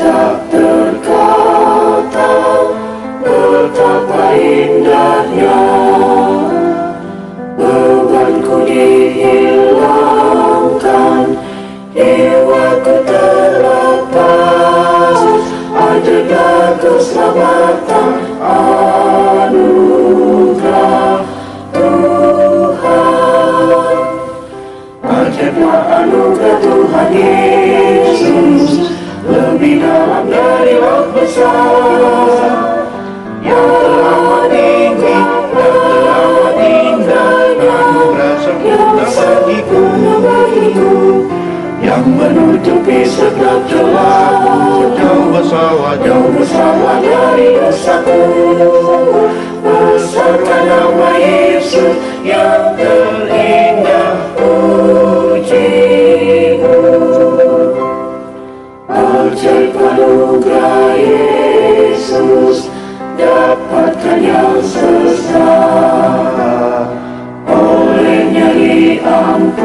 tak terkata betapa indahnya bebanku dihilangkan, jiwaku terlepas, ajaibnya keselamatan anugerah Tuhan. Ajaibnya anugerah Tuhan Yesus, lebih dalam dari laut besar, yang telah meninggalnya, yang sempurna bagiku, yang menutupi setiap celah, jauh bersalah dari dosaku. Besarkan nama Yesus yang terindah, pujimu. Ajaib anugerah Yesus, dapatkan yang sesat, olehnya diampuni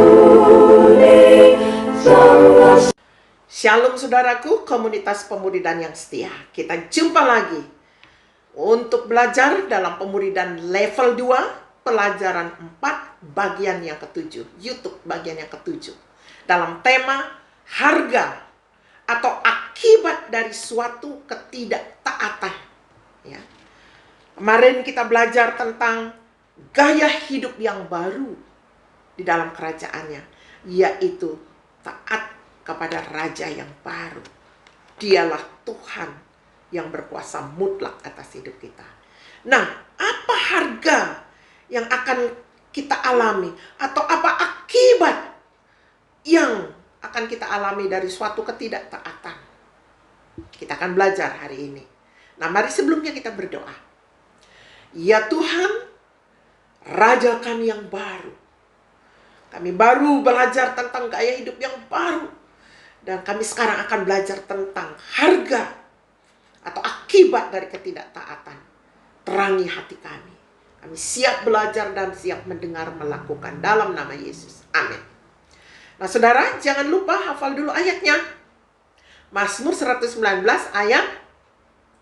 semua. Shalom saudaraku, komunitas pemuridan yang setia. Kita jumpa lagi untuk belajar dalam pemuridan level 2, pelajaran 4, bagian yang ke-7, YouTube bagian yang ke-7. Dalam tema harga atau akibat dari suatu ketidaktaatan. Ya. Kemarin kita belajar tentang gaya hidup yang baru di dalam kerajaannya, yaitu taat kepada Raja yang baru. Dialah Tuhan yang berkuasa mutlak atas hidup kita. Nah, apa harga yang akan kita alami, atau apa akibat yang akan kita alami dari suatu ketidaktaatan? Kita akan belajar hari ini. Nah, mari sebelumnya kita berdoa. Ya Tuhan, Raja kami yang baru. Kami baru belajar tentang gaya hidup yang baru. Dan kami sekarang akan belajar tentang harga atau akibat dari ketidaktaatan. Terangi hati kami. Kami siap belajar dan siap mendengar, melakukan dalam nama Yesus. Amin. Nah saudara, jangan lupa hafal dulu ayatnya. Mazmur 119 ayat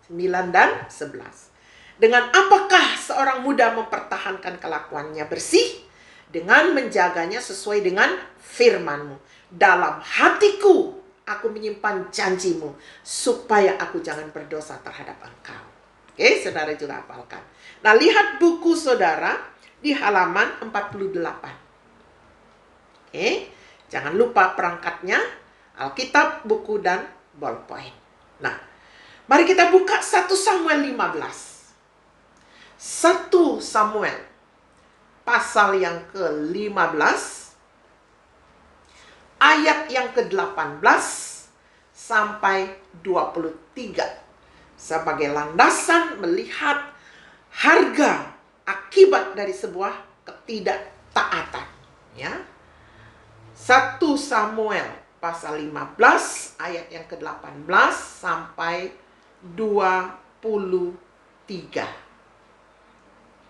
9 dan 11. Dengan apakah seorang muda mempertahankan kelakuannya bersih? Dengan menjaganya sesuai dengan firman-Mu. Dalam hatiku aku menyimpan janjimu, supaya aku jangan berdosa terhadap Engkau. Oke, saudara juga hafalkan. Nah, lihat buku saudara di halaman 48. Oke, jangan lupa perangkatnya, Alkitab, buku, dan ballpoint. Nah, mari kita buka 1 Samuel 15. 1 Samuel pasal yang ke-15, ayat yang ke-18 sampai 23. Sebagai landasan melihat harga akibat dari sebuah ketidaktaatan. Ya. 1 Samuel pasal 15 ayat yang ke-18 sampai 23.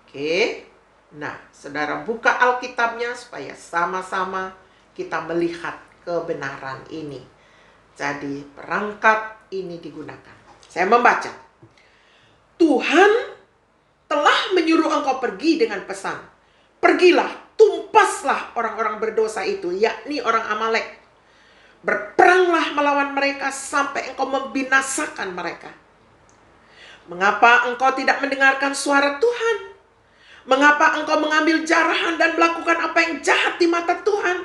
Oke. Nah, saudara buka Alkitabnya supaya sama-sama kita melihat kebenaran ini. Jadi perangkat ini digunakan. Saya membaca. Tuhan telah menyuruh engkau pergi dengan pesan. Pergilah, tumpaslah orang-orang berdosa itu, yakni orang Amalek. Berperanglah melawan mereka sampai engkau membinasakan mereka. Mengapa engkau tidak mendengarkan suara Tuhan? Mengapa engkau mengambil jarahan dan melakukan apa yang jahat di mata Tuhan?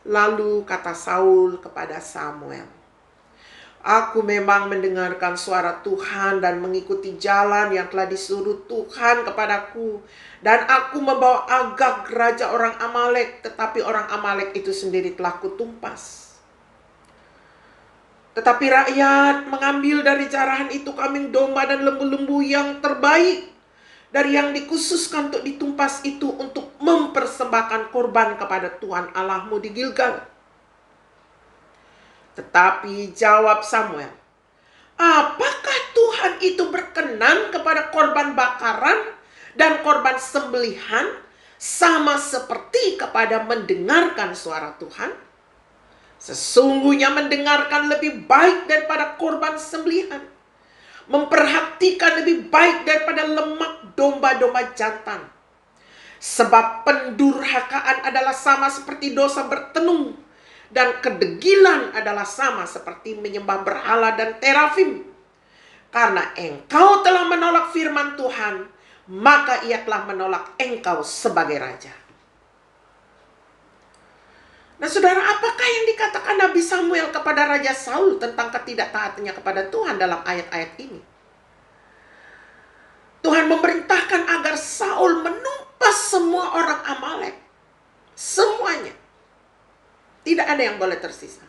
Lalu kata Saul kepada Samuel, aku memang mendengarkan suara Tuhan dan mengikuti jalan yang telah disuruh Tuhan kepadaku. Dan aku membawa Agag, raja orang Amalek, tetapi orang Amalek itu sendiri telah kutumpas. Tetapi rakyat mengambil dari jarahan itu kambing domba dan lembu-lembu yang terbaik dari yang dikhususkan untuk ditumpas itu, untuk mempersembahkan korban kepada Tuhan Allahmu di Gilgal. Tetapi jawab Samuel, apakah Tuhan itu berkenan kepada korban bakaran dan korban sembelihan sama seperti kepada mendengarkan suara Tuhan? Sesungguhnya mendengarkan lebih baik daripada korban sembelihan, memperhatikan lebih baik daripada lemak domba-domba jantan. Sebab pendurhakaan adalah sama seperti dosa bertenung, dan kedegilan adalah sama seperti menyembah berhala dan terafim. Karena engkau telah menolak firman Tuhan, maka ia telah menolak engkau sebagai raja. Nah saudara, apakah yang dikatakan Nabi Samuel kepada Raja Saul tentang ketidaktaatannya kepada Tuhan dalam ayat-ayat ini? Tuhan memerintahkan agar Saul menumpas semua orang Amalek. Semuanya. Tidak ada yang boleh tersisa.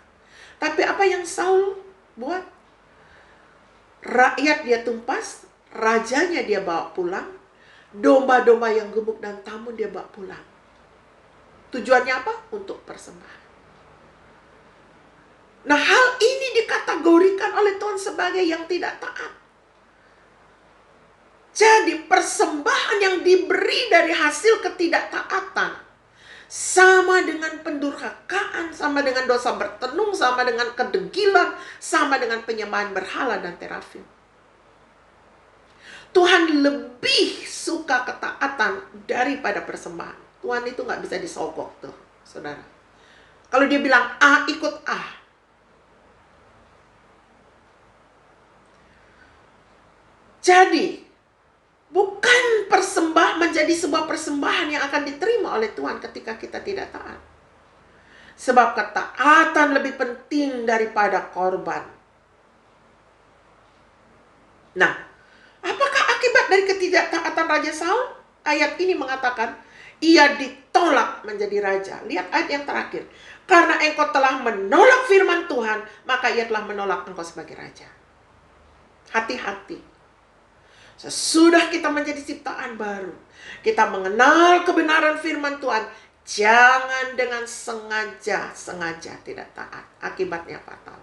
Tapi apa yang Saul buat? Rakyat dia tumpas, rajanya dia bawa pulang, domba-domba yang gemuk dan tamun dia bawa pulang. Tujuannya apa? Untuk persembahan. Nah, hal ini dikategorikan oleh Tuhan sebagai yang tidak taat. Jadi persembahan yang diberi dari hasil ketidaktaatan sama dengan pendurhakaan, sama dengan dosa bertenung, sama dengan kedegilan, sama dengan penyembahan berhala dan terafim. Tuhan lebih suka ketaatan daripada persembahan. Tuhan itu nggak bisa disogok tuh, saudara. Kalau dia bilang A, ikut A. Jadi bukan menjadi sebuah persembahan yang akan diterima oleh Tuhan ketika kita tidak taat. Sebab ketaatan lebih penting daripada korban. Nah, apakah akibat dari ketidaktaatan Raja Saul? Ayat ini mengatakan, ia ditolak menjadi raja. Lihat ayat yang terakhir. Karena engkau telah menolak firman Tuhan, maka ia telah menolak engkau sebagai raja. Hati-hati. Sesudah kita menjadi ciptaan baru, kita mengenal kebenaran firman Tuhan, jangan dengan sengaja tidak taat. Akibatnya fatal.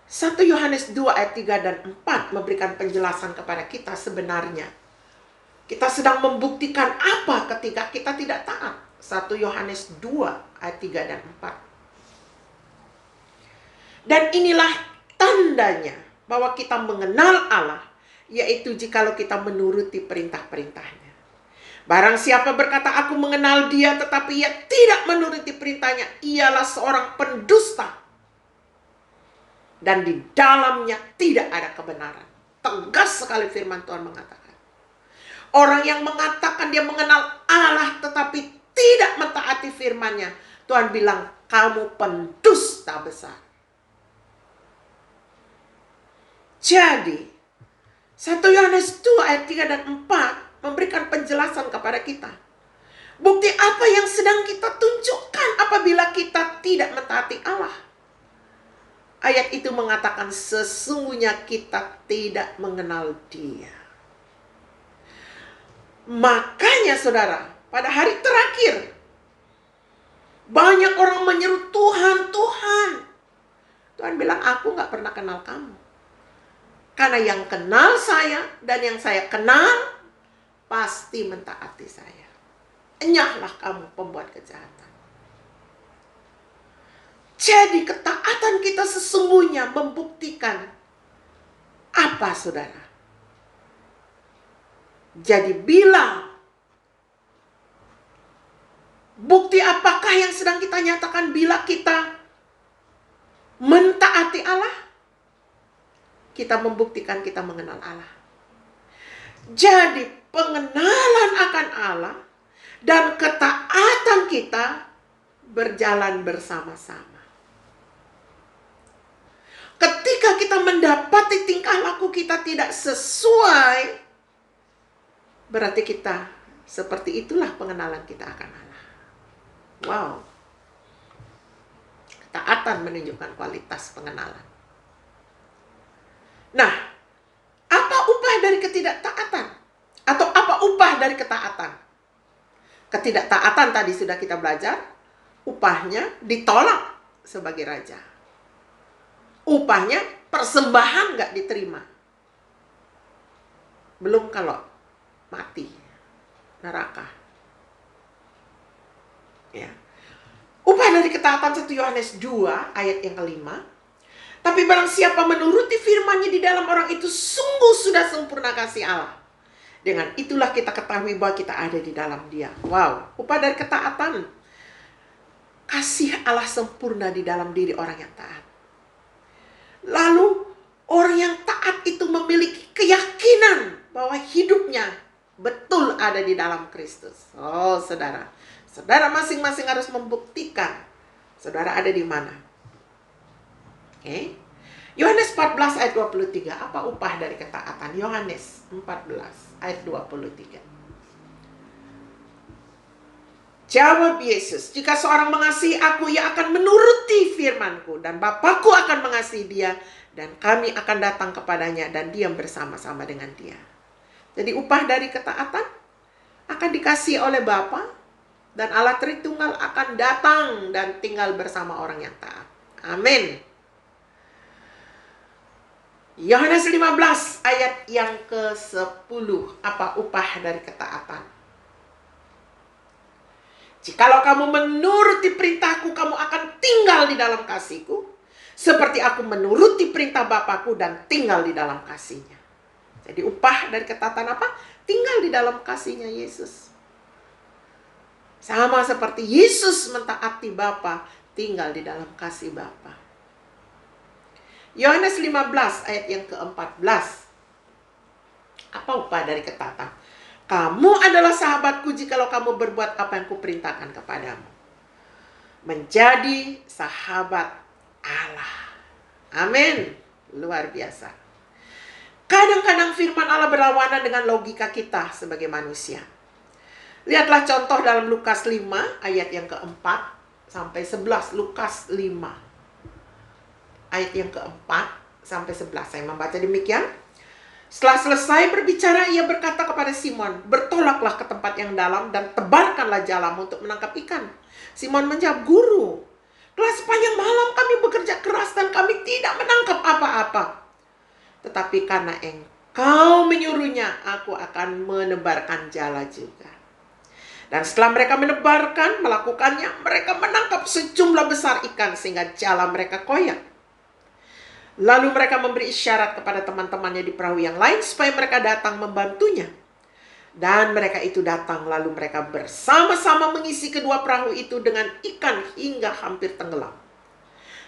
Satu Yohanes 2 ayat 3 dan 4 memberikan penjelasan kepada kita sebenarnya. Kita sedang membuktikan apa ketika kita tidak taat. 1 Yohanes 2 ayat 3 dan 4. Dan inilah tandanya bahwa kita mengenal Allah, yaitu jikalau kita menuruti perintah-perintahnya. Barang siapa berkata aku mengenal dia tetapi ia tidak menuruti perintahnya, ialah seorang pendusta. Dan di dalamnya tidak ada kebenaran. Tegas sekali firman Tuhan mengatakan. Orang yang mengatakan dia mengenal Allah tetapi tidak mentaati firman-Nya, Tuhan bilang kamu pendusta besar. Jadi, 1 Yohanes 2 ayat 3 dan 4 memberikan penjelasan kepada kita. Bukti apa yang sedang kita tunjukkan apabila kita tidak mentaati Allah? Ayat itu mengatakan sesungguhnya kita tidak mengenal Dia. Makanya saudara, pada hari terakhir, banyak orang menyeru Tuhan, Tuhan. Tuhan bilang aku gak pernah kenal kamu. Karena yang kenal saya dan yang saya kenal pasti mentaati saya. Enyahlah kamu pembuat kejahatan. Jadi ketaatan kita sesungguhnya membuktikan apa saudara? Jadi bila bukti apakah yang sedang kita nyatakan bila kita mentaati Allah? Kita membuktikan kita mengenal Allah. Jadi pengenalan akan Allah dan ketaatan kita berjalan bersama-sama. Ketika kita mendapati tingkah laku kita tidak sesuai, berarti kita seperti itulah pengenalan kita akan Allah. Wow. Ketaatan menunjukkan kualitas pengenalan. Nah, apa upah dari ketidaktaatan? Atau apa upah dari ketaatan? Ketidaktaatan tadi sudah kita belajar, upahnya ditolak sebagai raja. Upahnya persembahan nggak diterima. Belum kalau mati, neraka. Ya. Upah dari ketaatan 1 Yohanes 2 ayat yang kelima. Tapi barang siapa menuruti firman-Nya di dalam orang itu sungguh sudah sempurna kasih Allah. Dengan itulah kita ketahui bahwa kita ada di dalam Dia. Wow, upah dari ketaatan. Kasih Allah sempurna di dalam diri orang yang taat. Lalu orang yang taat itu memiliki keyakinan bahwa hidupnya betul ada di dalam Kristus. Oh, saudara. Saudara masing-masing harus membuktikan saudara ada di mana. Oke. Yohanes 14 ayat 23. Apa upah dari ketaatan? Yohanes 14 ayat 23. Jawab Yesus, jika seorang mengasihi aku, ia akan menuruti firman-Ku, dan Bapa-Ku akan mengasihi dia, dan kami akan datang kepadanya dan diam bersama-sama dengan dia. Jadi upah dari ketaatan akan dikasih oleh Bapa, dan Allah Tritunggal akan datang dan tinggal bersama orang yang taat. Amin. Yohanes 15 ayat yang ke-10. Apa upah dari ketaatan? Jikalau kamu menuruti perintahku, kamu akan tinggal di dalam kasihku, seperti aku menuruti perintah Bapa-Ku dan tinggal di dalam kasihnya. Jadi upah dari ketaatan apa? Tinggal di dalam kasihnya Yesus. Sama seperti Yesus mentaati Bapa, tinggal di dalam kasih Bapa. Yohanes 15 ayat yang ke-14. Apa upah dari ketaatan? Kamu adalah sahabatku jikalau kamu berbuat apa yang kuperintahkan kepadamu. Menjadi sahabat Allah. Amin. Luar biasa. Kadang-kadang firman Allah berlawanan dengan logika kita sebagai manusia. Lihatlah contoh dalam Lukas 5 ayat yang keempat sampai 11. Lukas 5 ayat yang keempat sampai 11. Saya membaca demikian. Setelah selesai berbicara, ia berkata kepada Simon, bertolaklah ke tempat yang dalam dan tebarkanlah jalamu untuk menangkap ikan. Simon menjawab, Guru, telah sepanjang malam kami bekerja keras dan kami tidak menangkap apa-apa. Tetapi karena Engkau menyuruhnya, aku akan menebarkan jala juga. Dan setelah mereka melakukannya, mereka menangkap sejumlah besar ikan sehingga jala mereka koyak. Lalu mereka memberi isyarat kepada teman-temannya di perahu yang lain supaya mereka datang membantunya. Dan mereka itu datang, lalu mereka bersama-sama mengisi kedua perahu itu dengan ikan hingga hampir tenggelam.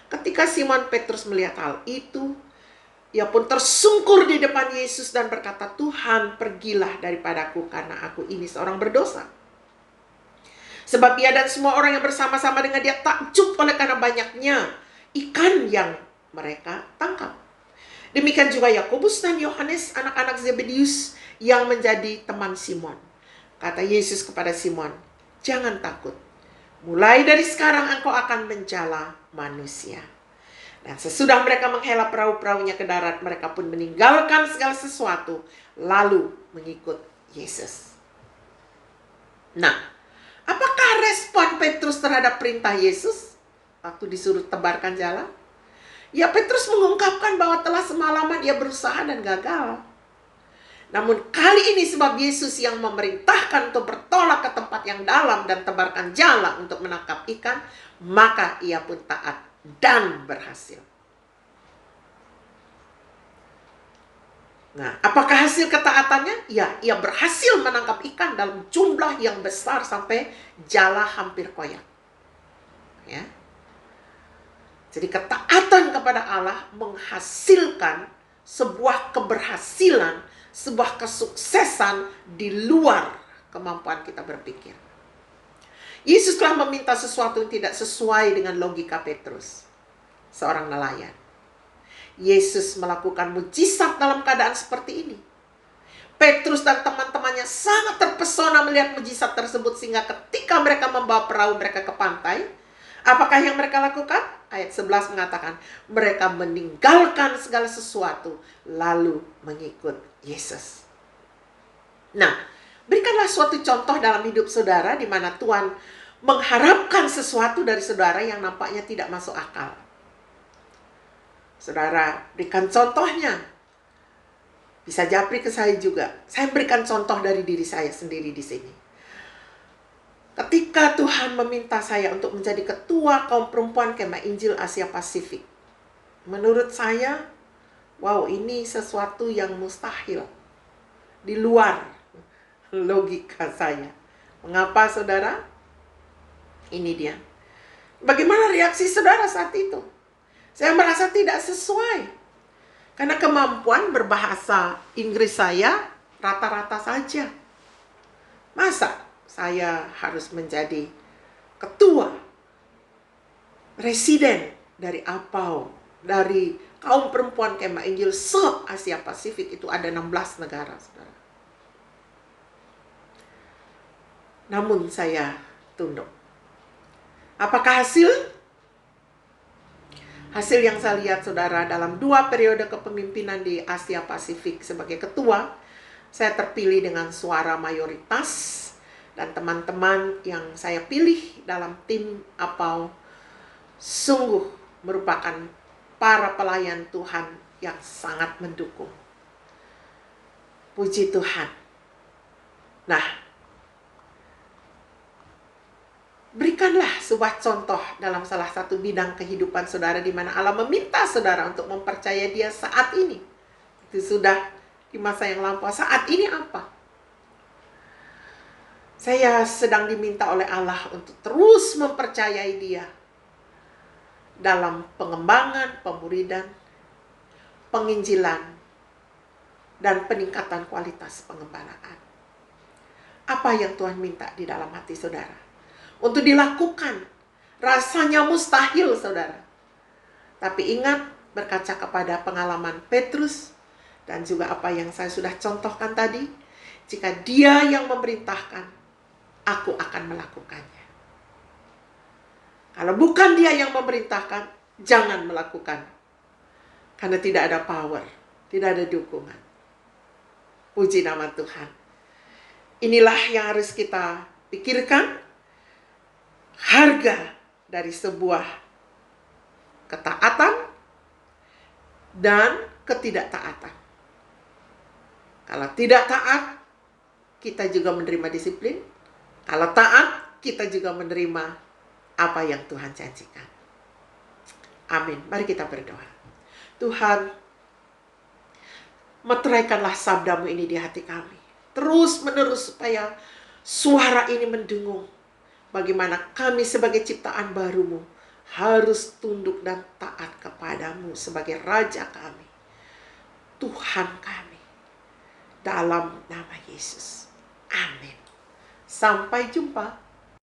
Ketika Simon Petrus melihat hal itu, ia pun tersungkur di depan Yesus dan berkata, Tuhan, pergilah daripadaku karena aku ini seorang berdosa. Sebab ia dan semua orang yang bersama-sama dengan dia takjub oleh karena banyaknya ikan yang mereka tangkap. Demikian juga Yakobus dan Yohanes, anak-anak Zebedius yang menjadi teman Simon. Kata Yesus kepada Simon, jangan takut. Mulai dari sekarang engkau akan menjala manusia. Dan sesudah mereka menghela perahu-perahunya ke darat, mereka pun meninggalkan segala sesuatu, lalu mengikut Yesus. Nah, apakah respon Petrus terhadap perintah Yesus waktu disuruh tebarkan jala? Ya, Petrus mengungkapkan bahwa telah semalaman ia berusaha dan gagal. Namun kali ini sebab Yesus yang memerintahkan untuk bertolak ke tempat yang dalam dan tebarkan jala untuk menangkap ikan, maka ia pun taat dan berhasil. Nah, apakah hasil ketaatannya? Ya, ia berhasil menangkap ikan dalam jumlah yang besar sampai jala hampir koyak. Ya. Jadi ketaatan kepada Allah menghasilkan sebuah keberhasilan, sebuah kesuksesan di luar kemampuan kita berpikir. Yesus telah meminta sesuatu yang tidak sesuai dengan logika Petrus, seorang nelayan. Yesus melakukan mujizat dalam keadaan seperti ini. Petrus dan teman-temannya sangat terpesona melihat mujizat tersebut sehingga ketika mereka membawa perahu mereka ke pantai, apakah yang mereka lakukan? Ayat 11 mengatakan, mereka meninggalkan segala sesuatu, lalu mengikut Yesus. Nah, berikanlah suatu contoh dalam hidup saudara di mana Tuhan mengharapkan sesuatu dari saudara yang nampaknya tidak masuk akal. Saudara, berikan contohnya. Bisa japri ke saya juga. Saya berikan contoh dari diri saya sendiri di sini. Ketika Tuhan meminta saya untuk menjadi ketua kaum perempuan Kemah Injil Asia Pasifik, menurut saya, wow, ini sesuatu yang mustahil, di luar logika saya. Mengapa, saudara? Ini dia. Bagaimana reaksi saudara saat itu? Saya merasa tidak sesuai. Karena kemampuan berbahasa Inggris saya rata-rata saja. Masa saya harus menjadi ketua, residen dari APAU, dari kaum perempuan Kemah Injil se-Asia Pasifik, itu ada 16 negara, saudara. Namun saya tunduk. Apakah hasil? Hasil yang saya lihat, saudara, dalam 2 periode kepemimpinan di Asia Pasifik sebagai ketua, saya terpilih dengan suara mayoritas, dan teman-teman yang saya pilih dalam tim APAU sungguh merupakan para pelayan Tuhan yang sangat mendukung. Puji Tuhan. Nah, berikanlah sebuah contoh dalam salah satu bidang kehidupan saudara di mana Allah meminta saudara untuk mempercayai Dia saat ini. Itu sudah di masa yang lampau. Saat ini apa? Saya sedang diminta oleh Allah untuk terus mempercayai Dia dalam pengembangan, pemuridan, penginjilan, dan peningkatan kualitas pengembalaan. Apa yang Tuhan minta di dalam hati saudara untuk dilakukan? Rasanya mustahil, saudara. Tapi ingat, berkaca kepada pengalaman Petrus dan juga apa yang saya sudah contohkan tadi, jika Dia yang memerintahkan, aku akan melakukannya. Kalau bukan Dia yang memerintahkan, jangan melakukan. Karena tidak ada power, tidak ada dukungan. Puji nama Tuhan. Inilah yang harus kita pikirkan. Harga dari sebuah ketaatan dan ketidaktaatan. Kalau tidak taat, kita juga menerima disiplin. Kalau taat, kita juga menerima apa yang Tuhan janjikan. Amin. Mari kita berdoa. Tuhan, meteraikanlah sabdamu ini di hati kami. Terus menerus supaya suara ini mendengung. Bagaimana kami sebagai ciptaan barumu harus tunduk dan taat kepadamu sebagai Raja kami, Tuhan kami. Dalam nama Yesus. Amin. Sampai jumpa.